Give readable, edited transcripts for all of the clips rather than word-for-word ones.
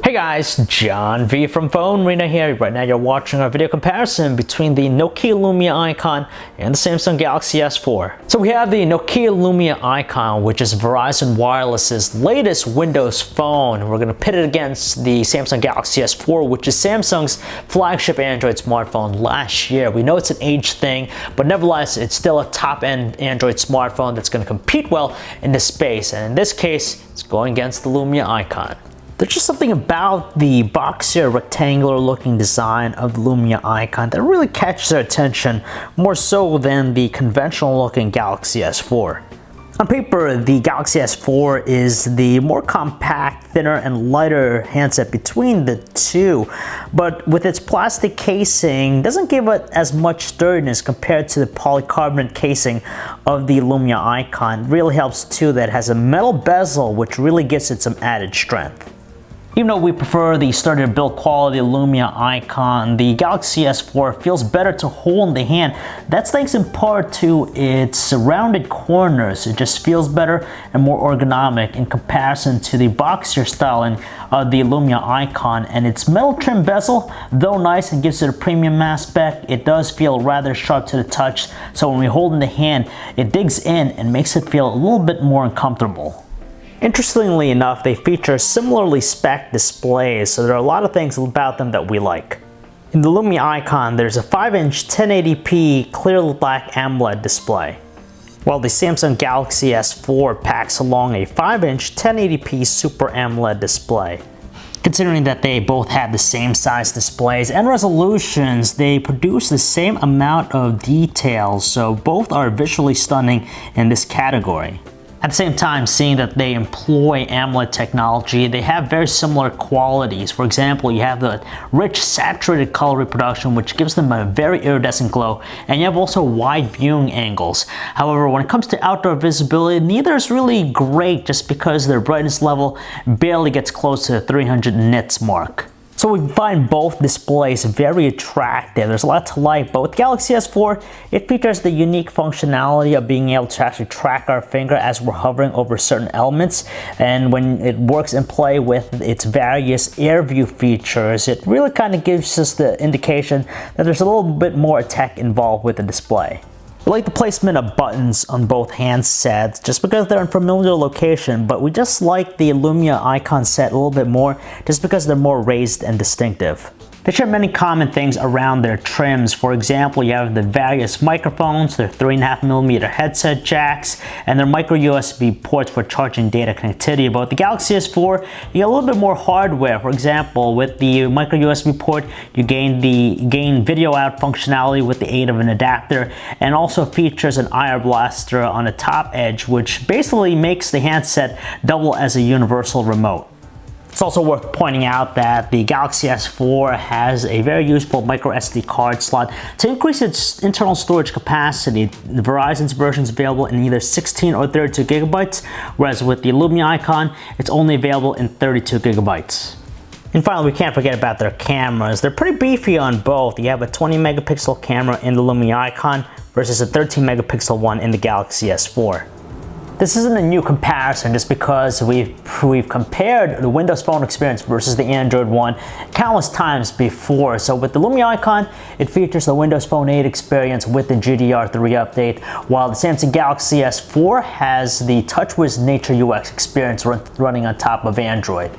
Hey guys, John V from Phone Arena here. Right now you're watching our video comparison between the Nokia Lumia icon and the Samsung Galaxy S4. So we have the Nokia Lumia icon, which is Verizon Wireless's latest Windows phone. We're going to pit it against the Samsung Galaxy S4, which is Samsung's flagship Android smartphone last year. We know it's an age thing, but nevertheless, it's still a top-end Android smartphone that's going to compete well in this space. And in this case, it's going against the Lumia icon. There's just something about the boxier, rectangular looking design of the Lumia icon that really catches their attention more so than the conventional looking Galaxy S4. On paper, the Galaxy S4 is the more compact, thinner, and lighter handset between the two, but with its plastic casing, doesn't give it as much sturdiness compared to the polycarbonate casing of the Lumia icon. It really helps too that it has a metal bezel, which really gives it some added strength. Even though we prefer the sturdier build quality Lumia icon, the Galaxy S4 feels better to hold in the hand. That's thanks in part to its rounded corners. It just feels better and more ergonomic in comparison to the boxier styling of the Lumia icon. And its metal trim bezel, though nice and gives it a premium aspect, it does feel rather sharp to the touch. So when we hold in the hand, it digs in and makes it feel a little bit more uncomfortable. Interestingly enough, they feature similarly spec'd displays, so there are a lot of things about them that we like. In the Lumia icon, there's a 5-inch 1080p clear black AMOLED display, while the Samsung Galaxy S4 packs along a 5-inch 1080p Super AMOLED display. Considering that they both have the same size displays and resolutions, they produce the same amount of details, so both are visually stunning in this category. At the same time, seeing that they employ AMOLED technology, they have very similar qualities. For example, you have the rich saturated color reproduction, which gives them a very iridescent glow, and you have also wide viewing angles. However, when it comes to outdoor visibility, neither is really great just because their brightness level barely gets close to the 300 nits mark. So we find both displays very attractive. There's a lot to like, but with Galaxy S4, it features the unique functionality of being able to actually track our finger as we're hovering over certain elements. And when it works in play with its various air view features, it really kind of gives us the indication that there's a little bit more tech involved with the display. We like the placement of buttons on both handsets just because they're in familiar location, but we just like the Lumia icon set a little bit more just because they're more raised and distinctive. They share many common things around their trims. For example, you have the various microphones, their 3.5mm headset jacks, and their micro USB ports for charging data connectivity. But with the Galaxy S4, you get a little bit more hardware. For example, with the micro USB port, you gain video out functionality with the aid of an adapter, and also features an IR blaster on the top edge, which basically makes the handset double as a universal remote. It's also worth pointing out that the Galaxy S4 has a very useful micro SD card slot to increase its internal storage capacity. Verizon's version is available in either 16 or 32 gigabytes, whereas with the Lumia icon, it's only available in 32 gigabytes. And finally, we can't forget about their cameras. They're pretty beefy on both. You have a 20 megapixel camera in the Lumia icon versus a 13 megapixel one in the Galaxy S4. This isn't a new comparison just because we've compared the Windows Phone experience versus the Android one countless times before. So with the Lumia icon, it features the Windows Phone 8 experience with the GDR3 update, while the Samsung Galaxy S4 has the TouchWiz Nature UX experience running on top of Android.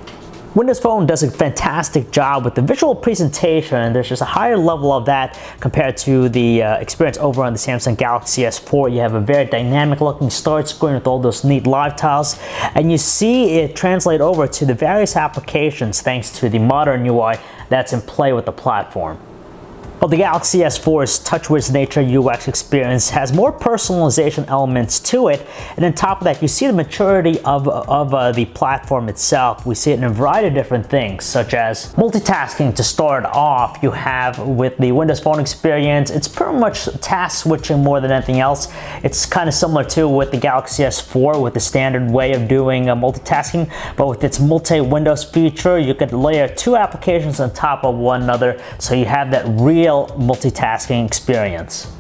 Windows Phone does a fantastic job with the visual presentation. There's just a higher level of that compared to the experience over on the Samsung Galaxy S4. You have a very dynamic looking start screen with all those neat live tiles, and you see it translate over to the various applications thanks to the modern UI that's in play with the platform. Well, the Galaxy S4's TouchWiz Nature UX experience has more personalization elements to it, and on top of that, you see the maturity of the platform itself. We see it in a variety of different things, such as multitasking to start off. You have with the Windows Phone experience, it's pretty much task switching more than anything else. It's kind of similar to with the Galaxy S4 with the standard way of doing multitasking, but with its multi-Windows feature, you could layer two applications on top of one another, so you have that real multitasking experience.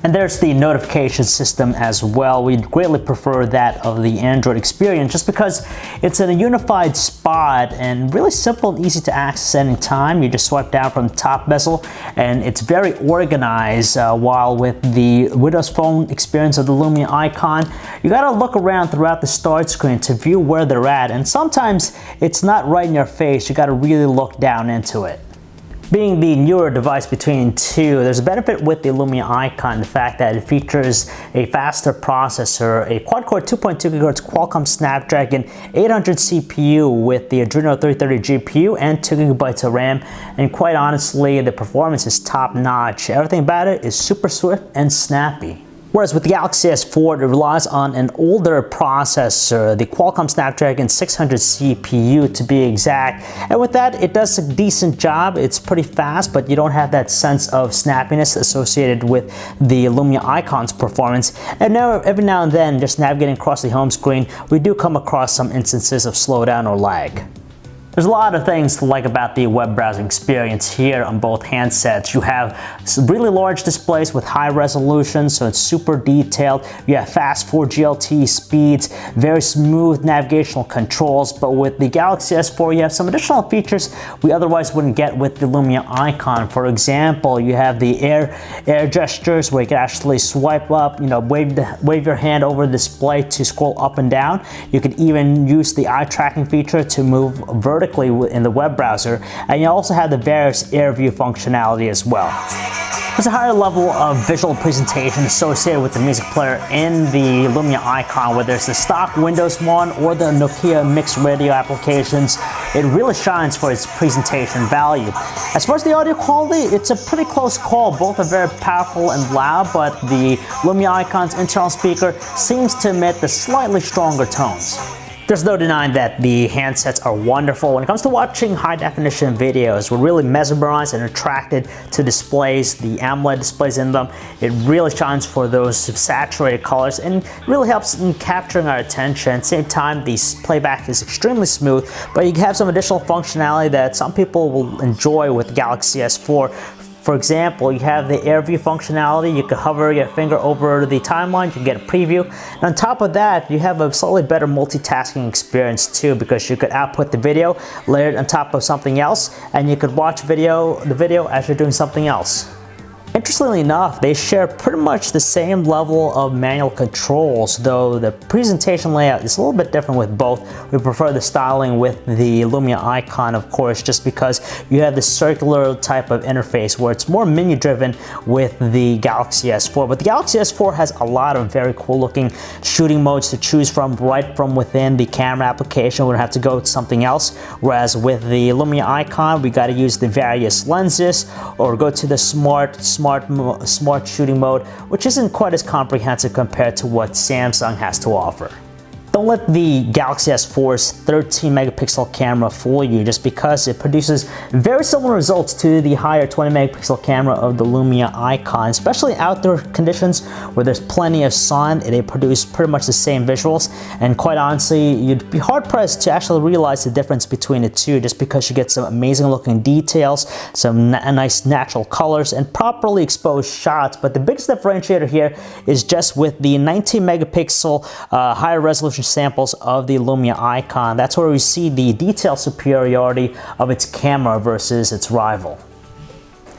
And there's the notification system as well. We greatly prefer that of the Android experience just because it's in a unified spot and really simple and easy to access any time. You just swipe down from the top bezel and it's very organized, while with the Windows Phone experience of the Lumia icon, you gotta look around throughout the start screen to view where they're at, and sometimes it's not right in your face. You gotta really look down into it. Being the newer device between two, there's a benefit with the Lumia icon, the fact that it features a faster processor, a quad-core 2.2 GHz Qualcomm Snapdragon 800 CPU with the Adreno 330 GPU and 2 GB of RAM, and quite honestly, the performance is top-notch. Everything about it is super swift and snappy. Whereas with the Galaxy S4, it relies on an older processor, the Qualcomm Snapdragon 600 CPU to be exact. And with that, it does a decent job. It's pretty fast, but you don't have that sense of snappiness associated with the Lumia icon's performance. And now, every now and then, just navigating across the home screen, we do come across some instances of slowdown or lag. There's a lot of things to like about the web browsing experience here on both handsets. You have some really large displays with high resolution, so it's super detailed. You have fast 4G LTE speeds, very smooth navigational controls, but with the Galaxy S4, you have some additional features we otherwise wouldn't get with the Lumia icon. For example, you have the air gestures where you can actually swipe up, wave your hand over the display to scroll up and down. You can even use the eye tracking feature to move vertically in the web browser, and you also have the various air view functionality as well. There's a higher level of visual presentation associated with the music player in the Lumia icon, whether it's the stock Windows one or the Nokia mixed radio applications. It really shines for its presentation value. As far as the audio quality, it's a pretty close call. Both are very powerful and loud, but the Lumia icon's internal speaker seems to emit the slightly stronger tones. There's no denying that the handsets are wonderful. When it comes to watching high-definition videos, we're really mesmerized and attracted to displays, the AMOLED displays in them. It really shines for those saturated colors and really helps in capturing our attention. At the same time, the playback is extremely smooth, but you have some additional functionality that some people will enjoy with Galaxy S4. For example, you have the air view functionality. You can hover your finger over the timeline, you can get a preview. And on top of that, you have a slightly better multitasking experience too, because you could output the video layered on top of something else, and you could watch the video as you're doing something else. Interestingly enough, they share pretty much the same level of manual controls, though the presentation layout is a little bit different with both. We prefer the styling with the Lumia icon, of course, just because you have the circular type of interface where it's more menu driven with the Galaxy S4. But the Galaxy S4 has a lot of very cool looking shooting modes to choose from right from within the camera application. We don't have to go to something else. Whereas with the Lumia icon, we got to use the various lenses or go to the smart shooting mode, which isn't quite as comprehensive compared to what Samsung has to offer. Don't let the Galaxy S4's 13 megapixel camera fool you, just because it produces very similar results to the higher 20 megapixel camera of the Lumia icon, especially outdoor conditions where there's plenty of sun. They produce pretty much the same visuals, and quite honestly, you'd be hard pressed to actually realize the difference between the two, just because you get some amazing looking details, some nice natural colors, and properly exposed shots. But the biggest differentiator here is just with the 19 megapixel higher resolution samples of the Lumia icon. That's where we see the detail superiority of its camera versus its rival.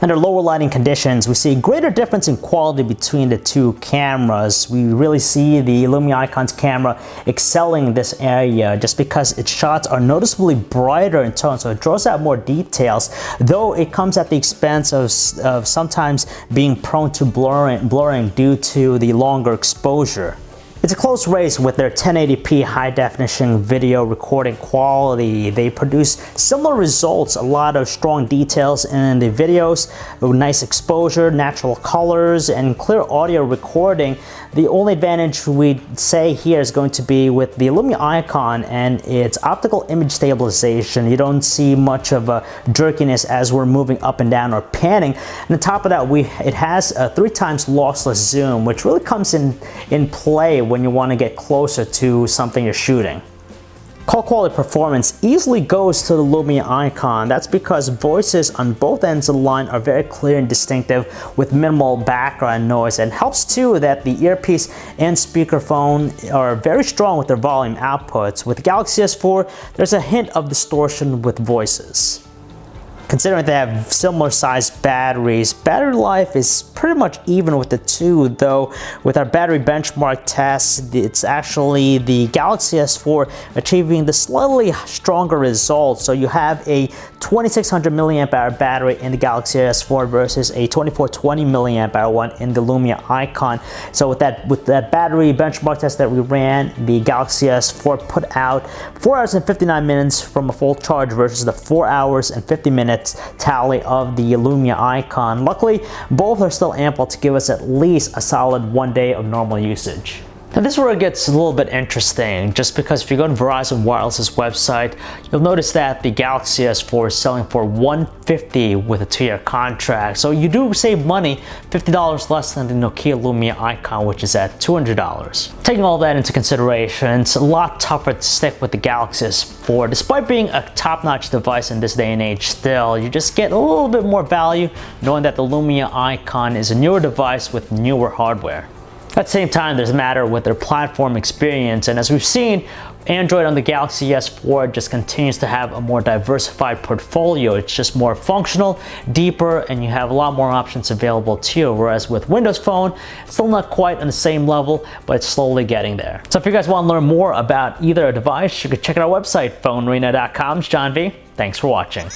Under lower lighting conditions, we see a greater difference in quality between the two cameras. We really see the Lumia icon's camera excelling in this area just because its shots are noticeably brighter in tone, so it draws out more details, though it comes at the expense of sometimes being prone to blurring due to the longer exposure. It's a close race with their 1080p high-definition video recording quality. They produce similar results, a lot of strong details in the videos, nice exposure, natural colors, and clear audio recording. The only advantage we'd say here is going to be with the Lumia icon and its optical image stabilization. You don't see much of a jerkiness as we're moving up and down or panning. And on top of that, it has a 3 times lossless zoom, which really comes in play when you want to get closer to something you're shooting. Call quality performance easily goes to the Lumia icon. That's because voices on both ends of the line are very clear and distinctive with minimal background noise, and helps too that the earpiece and speakerphone are very strong with their volume outputs. With the Galaxy S4, there's a hint of distortion with voices. Considering they have similar sized batteries, battery life is pretty much even with the two, though with our battery benchmark tests, it's actually the Galaxy S4 achieving the slightly stronger results. So you have a 2600 milliamp hour battery in the Galaxy S4 versus a 2420 milliamp hour one in the Lumia icon. So with that battery benchmark test that we ran, the Galaxy S4 put out 4 hours and 59 minutes from a full charge versus the 4 hours and 50 minutes tally of the Lumia icon. Luckily, both are still ample to give us at least a solid 1 day of normal usage. Now this is where it gets a little bit interesting, just because if you go to Verizon Wireless's website, you'll notice that the Galaxy S4 is selling for $150 with a 2-year contract. So you do save money, $50 less than the Nokia Lumia icon, which is at $200. Taking all that into consideration, it's a lot tougher to stick with the Galaxy S4. Despite being a top-notch device in this day and age still, you just get a little bit more value knowing that the Lumia icon is a newer device with newer hardware. At the same time, there's a matter with their platform experience, and as we've seen, Android on the Galaxy S4 just continues to have a more diversified portfolio. It's just more functional, deeper, and you have a lot more options available to you, whereas with Windows Phone, it's still not quite on the same level, but it's slowly getting there. So if you guys want to learn more about either device, you could check out our website, phonearena.com. It's John V. Thanks for watching.